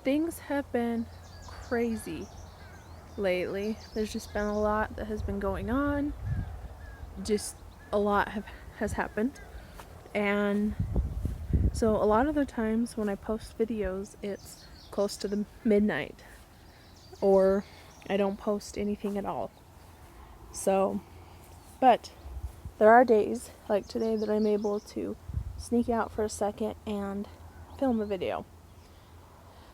things have been crazy lately. There's just been a lot that has been going on. Just a lot has happened. And so a lot of the times when I post videos, it's close to the midnight, or I don't post anything at all. So, but there are days like today that I'm able to sneak out for a second and film a video.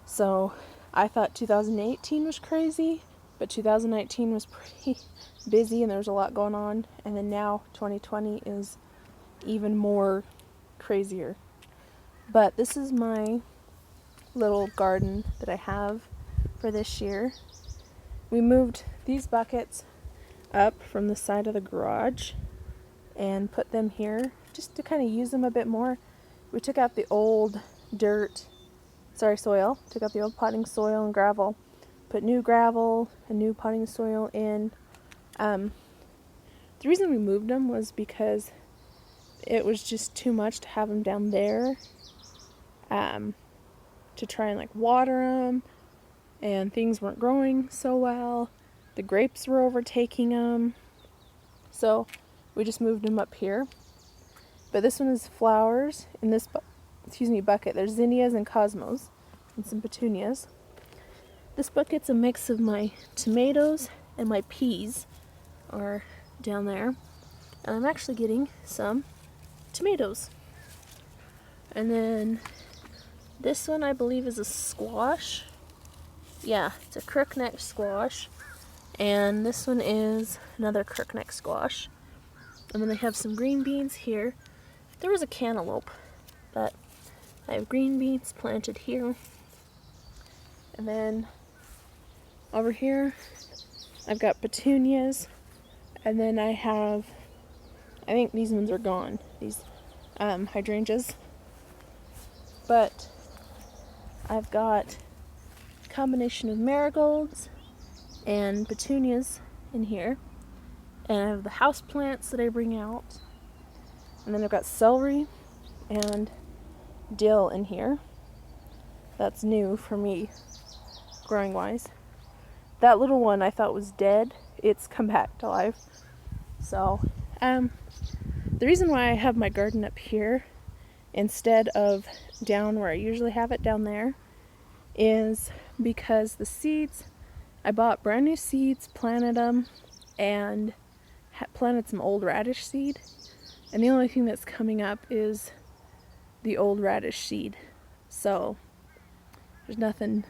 So I thought 2018 was crazy, but 2019 was pretty busy and there was a lot going on. And then now 2020 is even more crazier. But this is my little garden that I have for this year. We moved these buckets up from the side of the garage and put them here just to kind of use them a bit more. We took out the old soil, took out the old potting soil and gravel, put new gravel and new potting soil in. The reason we moved them was because it was just too much to have them down there, to try and water them, and things weren't growing so well. The grapes were overtaking them, so we just moved them up here. But this one is flowers in this bucket. There's zinnias and cosmos and some petunias. This bucket's a mix of my tomatoes and my peas are down there. And I'm actually getting some tomatoes. And then this one I believe is a squash. Yeah, it's a crookneck squash. And this one is another crookneck squash. And then I have some green beans here. There was a cantaloupe, but I have green beans planted here. And then over here I've got petunias. And then I think these ones are gone, these hydrangeas. But I've got a combination of marigolds and petunias in here. And I have the house plants that I bring out. And then I've got celery and dill in here. That's new for me, growing wise. That little one I thought was dead. It's come back to life. So, the reason why I have my garden up here instead of down where I usually have it down there is because the seeds, I bought brand new seeds, planted them, and planted some old radish seed. And the only thing that's coming up is the old radish seed. So there's nothing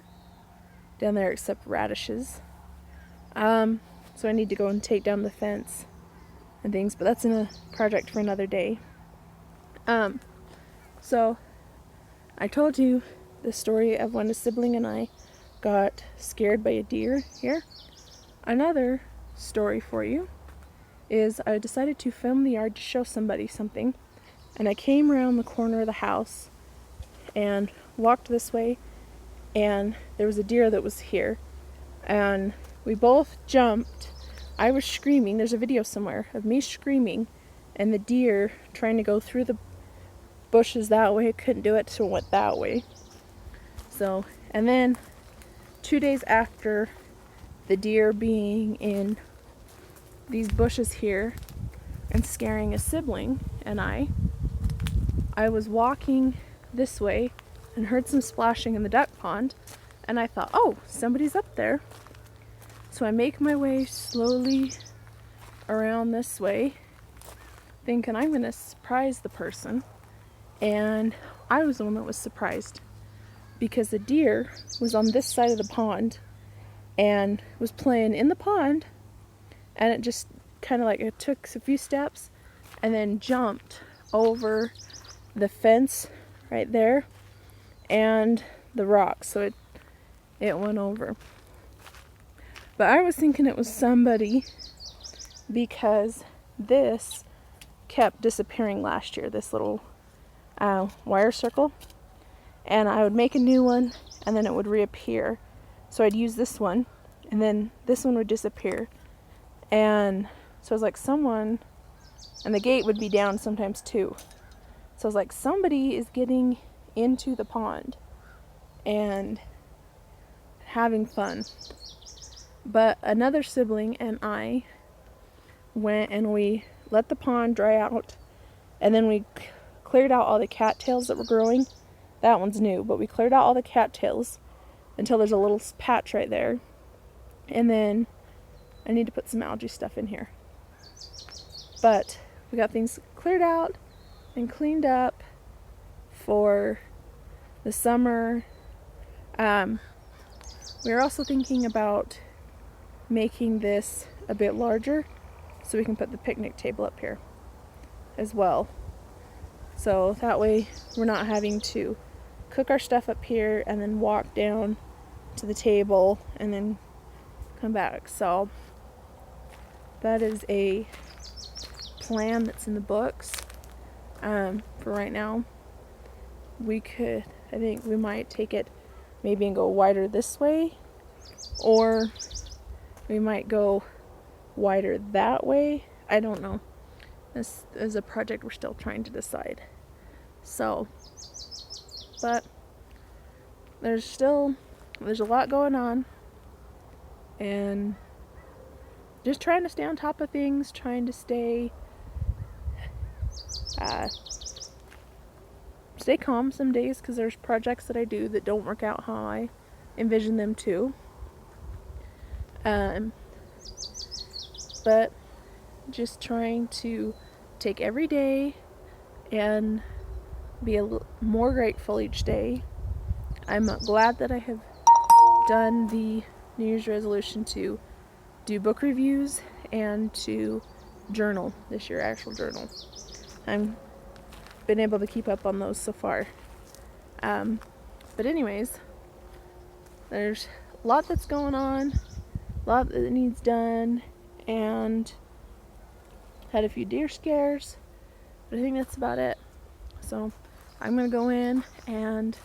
down there except radishes. So I need to go and take down the fence and things, but that's in a project for another day. So I told you the story of when a sibling and I got scared by a deer here. Another story for you is I decided to film the yard to show somebody something, and I came around the corner of the house and walked this way, and there was a deer that was here, and we both jumped. I was screaming. There's a video somewhere of me screaming and the deer trying to go through the bushes that way. It couldn't do it, so it went that way. So, and then 2 days after the deer being in these bushes here and scaring a sibling and I was walking this way and heard some splashing in the duck pond, and I thought, oh, somebody's up there. So I make my way slowly around this way, thinking I'm gonna surprise the person, and I was the one that was surprised because the deer was on this side of the pond and was playing in the pond, and it just kind of it took a few steps and then jumped over the fence right there and the rocks, so it went over. But I was thinking it was somebody because this kept disappearing last year, this little wire circle, and I would make a new one and then it would reappear. So I'd use this one and then this one would disappear. And so I was like, someone, and the gate would be down sometimes too. So I was like, somebody is getting into the pond. And having fun. But another sibling and I went and we let the pond dry out, and then we cleared out all the cattails that were growing. That one's new, but we cleared out all the cattails until there's a little patch right there. And then I need to put some algae stuff in here. But we got things cleared out and cleaned up for the summer. We are also thinking about making this a bit larger so we can put the picnic table up here as well. So that way we're not having to cook our stuff up here and then walk down to the table and then come back. So that is a plan that's in the books for right now. I think we might take it maybe and go wider this way, or we might go wider that way. I don't know. This is a project we're still trying to decide. So, but there's a lot going on, and just trying to stay on top of things, trying to stay calm some days, because there's projects that I do that don't work out how I envision them to. But just trying to take every day and be a little more grateful each day. I'm glad that I have done the New Year's resolution to do book reviews and to journal this year, actual journal. I've been able to keep up on those so far. But anyways, there's a lot that's going on, a lot that needs done, and had a few deer scares, but I think that's about it. So I'm gonna go in and